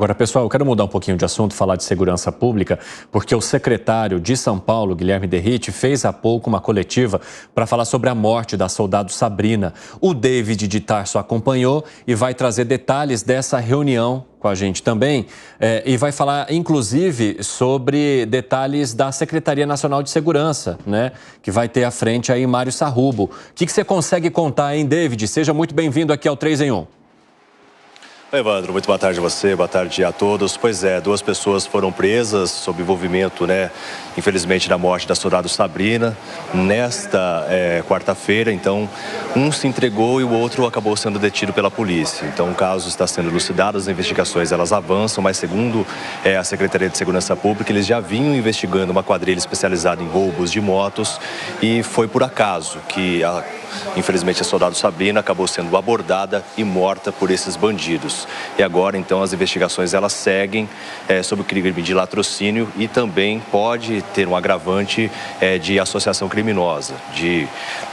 Agora, pessoal, eu quero mudar um pouquinho de assunto, falar de segurança pública, porque o secretário de São Paulo, Guilherme Derrite, fez há pouco uma coletiva para falar sobre a morte da soldado Sabrina. O David de Tarso acompanhou e vai trazer detalhes dessa reunião com a gente também, e vai falar, inclusive, sobre detalhes da Secretaria Nacional de Segurança, né, que vai ter à frente aí Mário Sarrubo. O que você consegue contar, hein, David? Seja muito bem-vindo aqui ao 3 em 1. Oi, Evandro, muito boa tarde a você, boa tarde a todos. Pois é, 2 pessoas foram presas sob envolvimento, infelizmente, na morte da soldado Sabrina, nesta quarta-feira. Então, um se entregou e o outro acabou sendo detido pela polícia. Então, o caso está sendo elucidado, as investigações elas avançam, mas segundo a Secretaria de Segurança Pública, eles já vinham investigando uma quadrilha especializada em roubos de motos e foi por acaso que, infelizmente, a soldado Sabrina acabou sendo abordada e morta por esses bandidos. E agora, então, as investigações elas seguem sobre o crime de latrocínio e também pode ter um agravante de associação criminosa,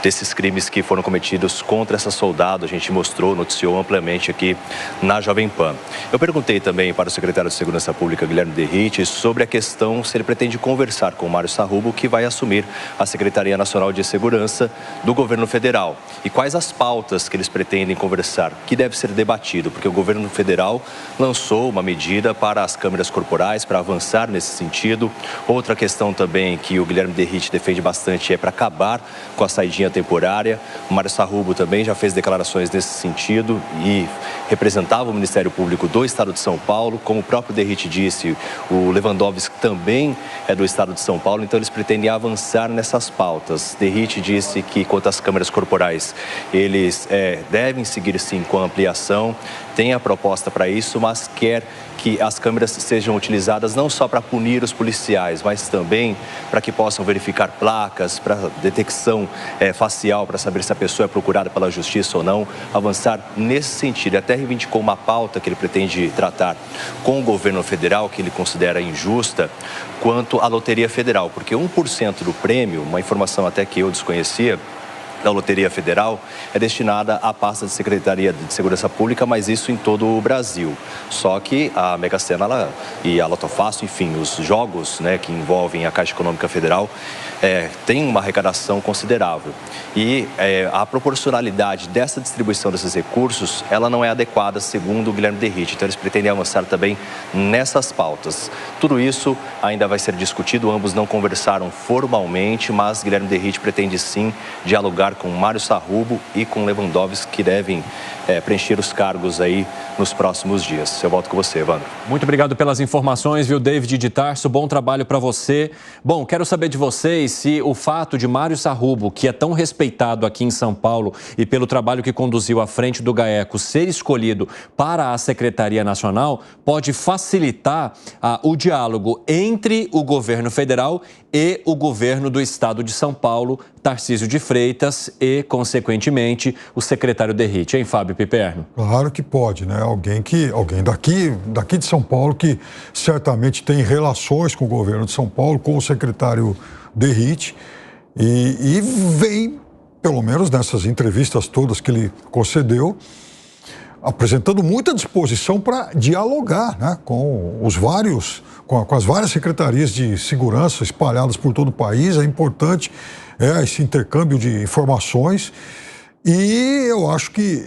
desses crimes que foram cometidos contra essa soldado. A gente noticiou amplamente aqui na Jovem Pan. Eu perguntei também para o secretário de Segurança Pública, Guilherme Derrite, sobre a questão se ele pretende conversar com o Mário Sarrubo, que vai assumir a Secretaria Nacional de Segurança do governo federal. E quais as pautas que eles pretendem conversar, que deve ser debatido, porque o governo federal lançou uma medida para as câmeras corporais, para avançar nesse sentido. Outra questão também que o Guilherme Derrite defende bastante é para acabar com a saidinha temporária. O Mário Sarrubo também já fez declarações nesse sentido e representava o Ministério Público do Estado de São Paulo. Como o próprio Derrite disse, o Lewandowski também é do Estado de São Paulo, então eles pretendem avançar nessas pautas. Derrite disse que, quanto às câmeras corporais, eles devem seguir sim com a ampliação, tem a proposta para isso, mas quer que as câmeras sejam utilizadas não só para punir os policiais, mas também para que possam verificar placas, para detecção facial, para saber se a pessoa é procurada pela justiça ou não, avançar nesse sentido. Até reivindicou uma pauta que ele pretende tratar com o governo federal, que ele considera injusta, quanto à Loteria Federal, porque 1% do prêmio, uma informação até que eu desconhecia, da Loteria Federal é destinada à pasta de Secretaria de Segurança Pública, mas isso em todo o Brasil. Só que a Mega Sena e a Lotofácil, enfim, os jogos que envolvem a Caixa Econômica Federal, tem uma arrecadação considerável. E a proporcionalidade dessa distribuição desses recursos, ela não é adequada, segundo o Guilherme Derrite. Então, eles pretendem avançar também nessas pautas. Tudo isso ainda vai ser discutido, ambos não conversaram formalmente, mas Guilherme Derrite pretende sim dialogar com Mário Sarrubo e com Lewandowski, que devem preencher os cargos aí nos próximos dias. Eu volto com você, Evandro. Muito obrigado pelas informações, viu, David de Tarso? Bom trabalho para você. Bom, quero saber de vocês se o fato de Mário Sarrubo, que é tão respeitado aqui em São Paulo e pelo trabalho que conduziu à frente do GAECO, ser escolhido para a Secretaria Nacional, pode facilitar o diálogo entre o governo federal e o governo do estado de São Paulo, Tarcísio de Freitas e, consequentemente, o secretário Derrite, hein, Fábio Piperno? Claro que pode, né? Alguém daqui de São Paulo que certamente tem relações com o governo de São Paulo, com o secretário Derrite, e vem, pelo menos nessas entrevistas todas que ele concedeu, apresentando muita disposição para dialogar, né, com as várias secretarias de segurança espalhadas por todo o país. É importante esse intercâmbio de informações e eu acho que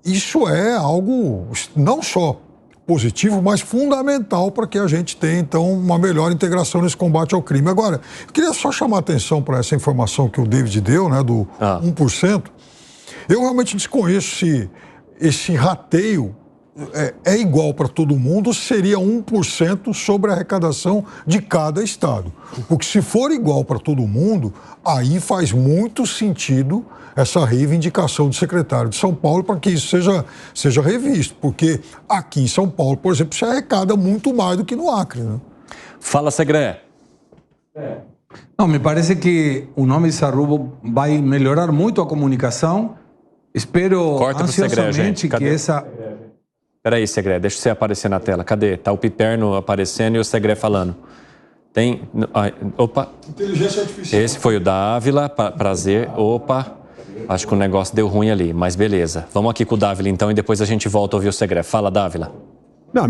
isso é algo não só positivo, mas fundamental para que a gente tenha, então, uma melhor integração nesse combate ao crime. Agora, eu queria só chamar a atenção para essa informação que o David deu, né, do 1%. Eu realmente desconheço se esse rateio é igual para todo mundo, seria 1% sobre a arrecadação de cada estado. Porque se for igual para todo mundo, aí faz muito sentido essa reivindicação do secretário de São Paulo para que isso seja revisto. Porque aqui em São Paulo, por exemplo, se arrecada muito mais do que no Acre, né? Fala, Segré. Não, me parece que o nome de Sarrubo vai melhorar muito a comunicação. Espero ansiosamente que essa... Peraí, Segré, deixa você aparecer na tela. Cadê? Tá o Piperno aparecendo e o Segré falando. Tem... Opa. Inteligência artificial. Esse foi o Dávila, prazer. Opa. Acho que o negócio deu ruim ali, mas beleza. Vamos aqui com o Dávila então e depois a gente volta a ouvir o Segré. Fala, Dávila. Não, a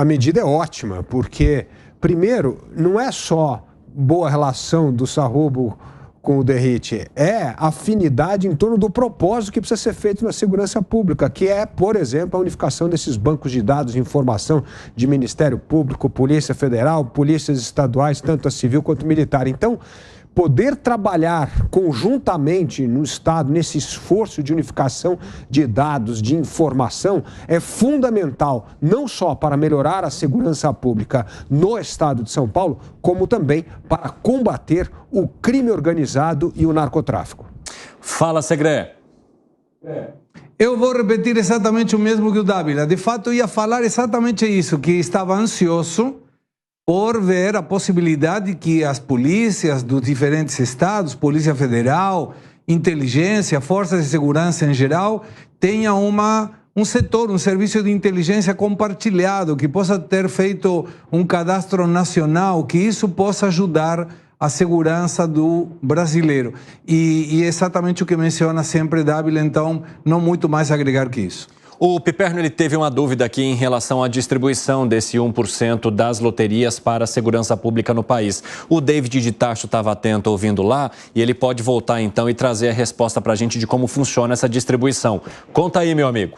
medida é ótima, porque, primeiro, não é só boa relação do Sarrubo com o Derrite, é afinidade em torno do propósito que precisa ser feito na segurança pública, que é, por exemplo, a unificação desses bancos de dados de informação de Ministério Público, Polícia Federal, polícias estaduais, tanto a civil quanto a militar. Então, poder trabalhar conjuntamente no Estado, nesse esforço de unificação de dados, de informação, é fundamental, não só para melhorar a segurança pública no Estado de São Paulo, como também para combater o crime organizado e o narcotráfico. Fala, Segré. Eu vou repetir exatamente o mesmo que o Dávila. De fato, eu ia falar exatamente isso, que estava ansioso por ver a possibilidade que as polícias dos diferentes estados, Polícia Federal, inteligência, forças de segurança em geral, tenham um setor, um serviço de inteligência compartilhado, que possa ter feito um cadastro nacional, que isso possa ajudar a segurança do brasileiro. E exatamente o que menciona sempre Dávila, então, não muito mais agregar que isso. O Piperno ele teve uma dúvida aqui em relação à distribuição desse 1% das loterias para a segurança pública no país. O David de Tacho estava atento ouvindo lá e ele pode voltar então e trazer a resposta para a gente de como funciona essa distribuição. Conta aí, meu amigo.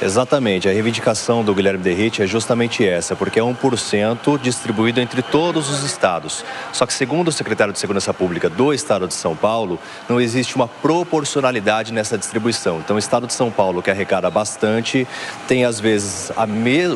Exatamente, a reivindicação do Guilherme Derrite é justamente essa, porque é 1% distribuído entre todos os estados. Só que, segundo o secretário de Segurança Pública do estado de São Paulo, não existe uma proporcionalidade nessa distribuição. Então, o estado de São Paulo, que arrecada bastante, tem às vezes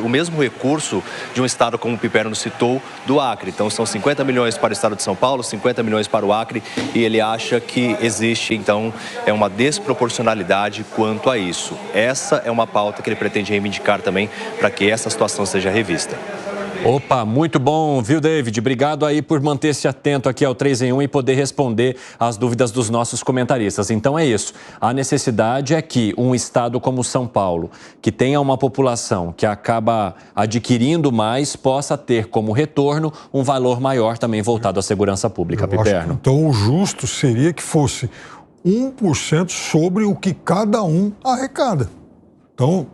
o mesmo recurso de um estado, como o Piperno citou, do Acre. Então, são 50 milhões para o estado de São Paulo, 50 milhões para o Acre, e ele acha que existe, então, uma desproporcionalidade quanto a isso. Essa é uma pauta que ele pretende reivindicar também para que essa situação seja revista. Opa, muito bom, viu, David? Obrigado aí por manter-se atento aqui ao 3 em 1 e poder responder às dúvidas dos nossos comentaristas. Então é isso, a necessidade é que um estado como São Paulo, que tenha uma população que acaba adquirindo mais, possa ter como retorno um valor maior também voltado à segurança pública, Piperno. Então o justo seria que fosse 1% sobre o que cada um arrecada. Então,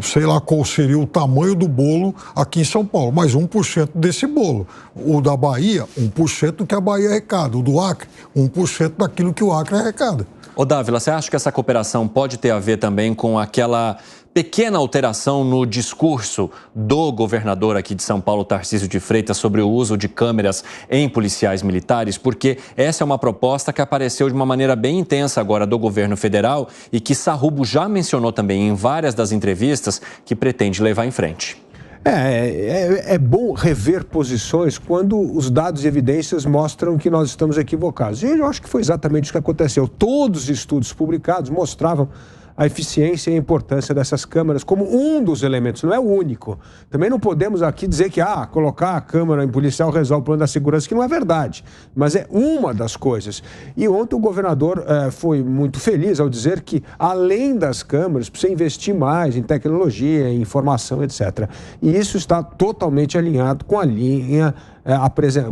sei lá qual seria o tamanho do bolo aqui em São Paulo, mas 1% desse bolo. O da Bahia, 1% do que a Bahia arrecada. O do Acre, 1% daquilo que o Acre arrecada. Ô Dávila, você acha que essa cooperação pode ter a ver também com aquela pequena alteração no discurso do governador aqui de São Paulo, Tarcísio de Freitas, sobre o uso de câmeras em policiais militares? Porque essa é uma proposta que apareceu de uma maneira bem intensa agora do governo federal e que Sarrubo já mencionou também em várias das entrevistas que pretende levar em frente. É bom rever posições quando os dados e evidências mostram que nós estamos equivocados. E eu acho que foi exatamente isso que aconteceu. Todos os estudos publicados mostravam a eficiência e a importância dessas câmeras como um dos elementos, não é o único. Também não podemos aqui dizer que colocar a câmera em policial resolve o problema da segurança, que não é verdade, mas é uma das coisas. E ontem o governador foi muito feliz ao dizer que, além das câmeras, precisa investir mais em tecnologia, em informação, etc. E isso está totalmente alinhado com a linha,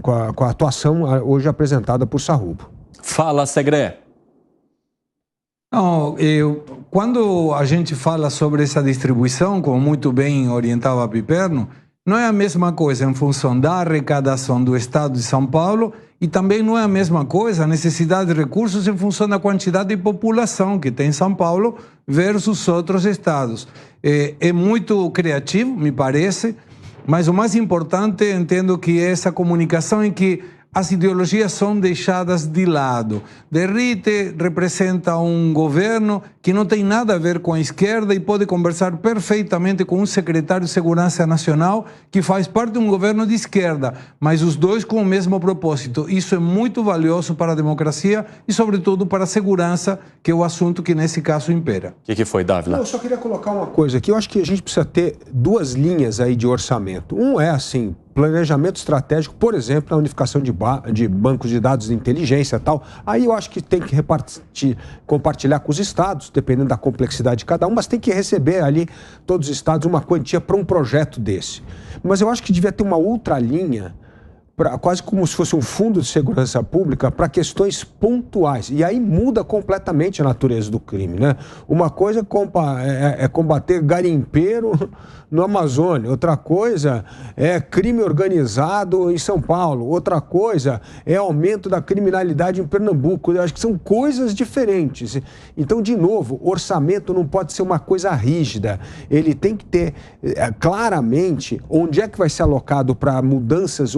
com a atuação hoje apresentada por Sarrubo. Fala, Segré. Não, quando a gente fala sobre essa distribuição, como muito bem orientava Piperno, não é a mesma coisa em função da arrecadação do Estado de São Paulo e também não é a mesma coisa a necessidade de recursos em função da quantidade de população que tem São Paulo versus outros estados. É muito criativo, me parece, mas o mais importante, entendo que é essa comunicação em que as ideologias são deixadas de lado. Derrite representa um governo que não tem nada a ver com a esquerda e pode conversar perfeitamente com um secretário de Segurança Nacional que faz parte de um governo de esquerda, mas os dois com o mesmo propósito. Isso é muito valioso para a democracia e, sobretudo, para a segurança, que é o assunto que, nesse caso, impera. O que foi, Dávila? Eu só queria colocar uma coisa aqui. Eu acho que a gente precisa ter duas linhas aí de orçamento. Um é, assim, planejamento estratégico, por exemplo, na unificação de bancos de dados de inteligência e tal. Aí eu acho que tem que compartilhar com os estados, dependendo da complexidade de cada um, mas tem que receber ali, todos os estados, uma quantia para um projeto desse. Mas eu acho que devia ter uma outra linha quase como se fosse um fundo de segurança pública para questões pontuais. E aí muda completamente a natureza do crime, né? Uma coisa é combater garimpeiro no Amazônia, outra coisa é crime organizado em São Paulo, outra coisa é aumento da criminalidade em Pernambuco. Eu acho que são coisas diferentes. Então, de novo, orçamento não pode ser uma coisa rígida. Ele tem que ter claramente onde é que vai ser alocado para mudanças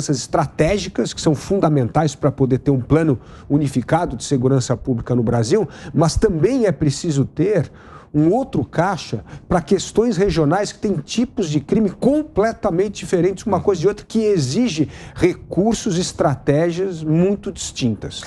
estratégicas, que são fundamentais para poder ter um plano unificado de segurança pública no Brasil, mas também é preciso ter um outro caixa para questões regionais que têm tipos de crime completamente diferentes uma coisa de outra, que exige recursos e estratégias muito distintas.